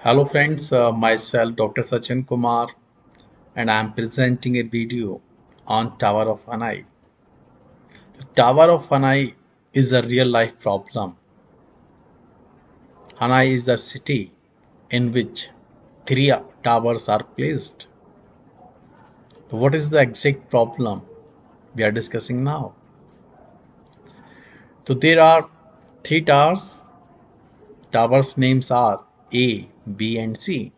Hello friends, myself Dr. Sachin Kumar and I am presenting a video on Tower of Hanai. The Tower of Hanai is a real life problem. Hanai is the city in which three towers are placed. So what is the exact problem we are discussing now? So there are three towers. Towers names are A, B and C.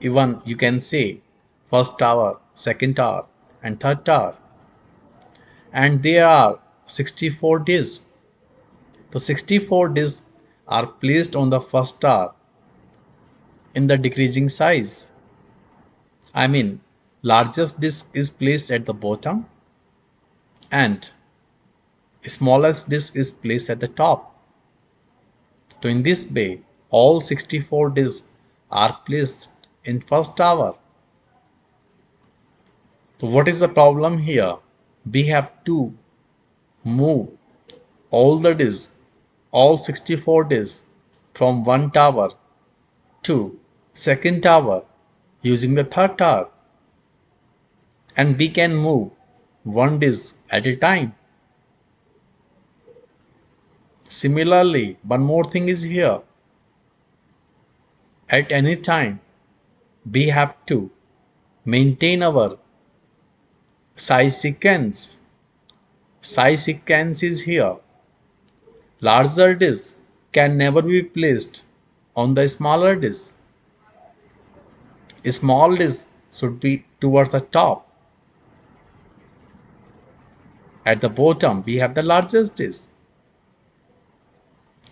Even you can say first tower, second tower and third tower. And there are 64 discs. The 64 discs are placed on the first star in the decreasing size. I mean, largest disc is placed at the bottom and smallest disc is placed at the top. So in this way, all 64 discs are placed in first tower. So what is the problem here? We have to move all the discs, all 64 discs from one tower to second tower using the third tower, and we can move one disk at a time. Similarly, one more thing is here. At any time, we have to maintain our size sequence. Size sequence is here. Larger disk can never be placed on the smaller disk. Small disk should be towards the top. At the bottom, we have the largest disk.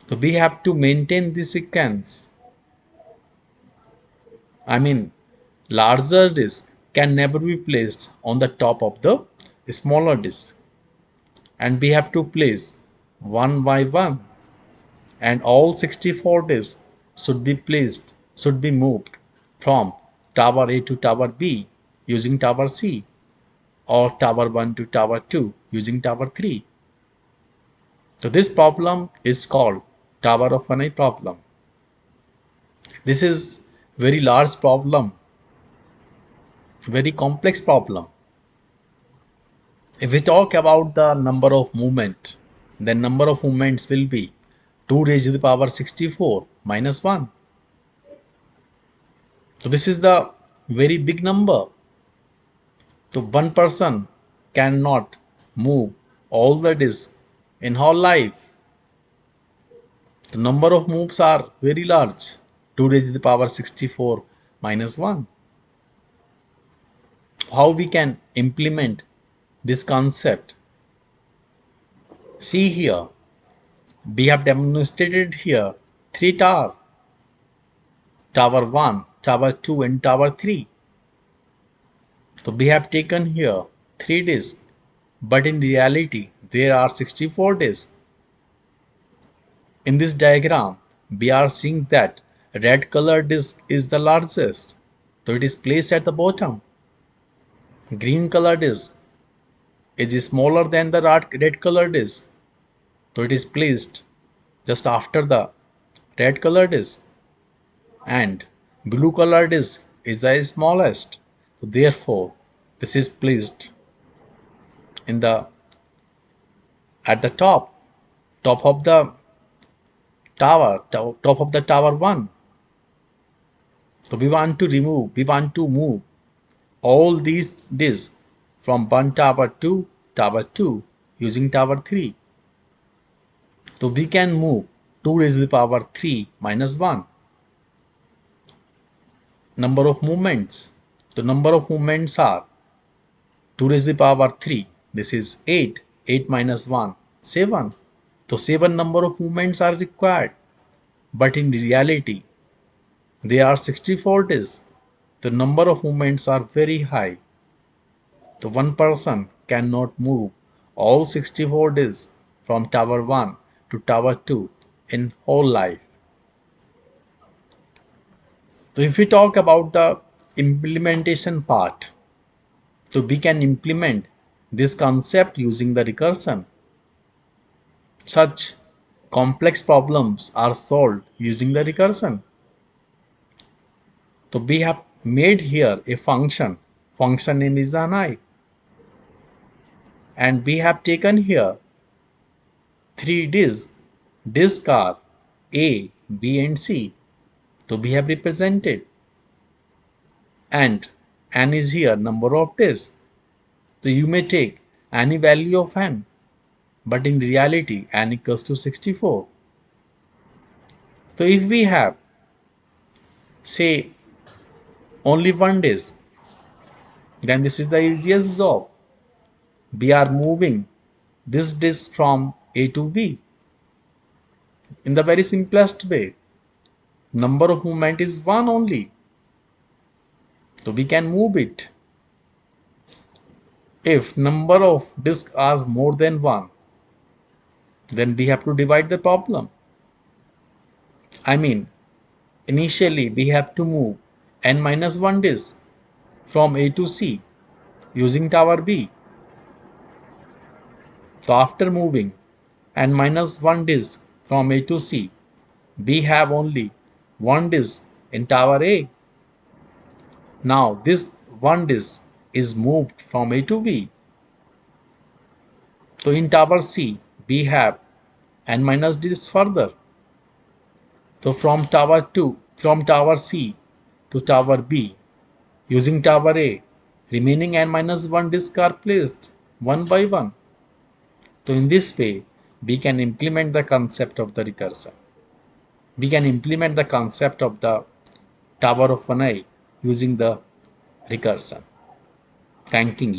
So we have to maintain this sequence. I mean, larger disk can never be placed on the top of the smaller disk, and we have to place one by one, and all 64 disks should be moved from tower A to tower B using tower C, or tower 1 to tower 2 using tower 3. So this problem is called Tower of Hanai problem. This is very large problem, very complex problem. If we talk about the number of movement, then number of movements will be 2 raised to the power 64 minus 1. So this is the very big number. So one person cannot move all the disks in whole life. The number of moves are very large. 2 raised to the power 64 minus 1. How we can implement this concept? See here, we have demonstrated here three towers. Tower 1, Tower 2 and Tower 3. So we have taken here 3 disks, but in reality there are 64 disks. In this diagram we are seeing that red color disk is the largest, so it is placed at the bottom. Green color disk is smaller than the red color disk, so it is placed just after the red color disk. And blue color disk is the smallest, so therefore this is placed in the at the top of the top of the tower 1. So we want to move all these disks from one tower to tower 2 using tower 3. So we can move 2 raised to the power 3 minus 1. Number of movements. The number of movements are 2 raised to the power 3. This is 8. 8 minus 1, 7. So 7 number of movements are required. But in reality, there are 64 disks. The number of movements are very high. The one person cannot move all 64 disks from tower 1 to tower 2 in whole life. So if we talk about the implementation part, so we can implement this concept using the recursion. Such complex problems are solved using the recursion. So we have made here a function. Function name is Ni. And we have taken here three disks. Disk are A, B and C. So we have represented. And n is here number of disks. So you may take any value of n. But in reality n equals to 64. So if we have say only one disk, then this is the easiest job. We are moving this disk from A to B in the very simplest way. Number of movement is one only, so we can move it. If number of disks are more than one, then we have to divide the problem. I mean, initially we have to move n minus 1 disk from A to C using tower B. So after moving n minus 1 disk from A to C, we have only one disk in tower A. Now this one disk is moved from A to B. So in tower C, we have n minus disks further. So from tower C to tower B, using tower A, remaining n minus 1 disks are placed one by one. So in this way, we can implement the concept of the recursion. We can implement the concept of the tower of Ni using the recursion. Thanking you.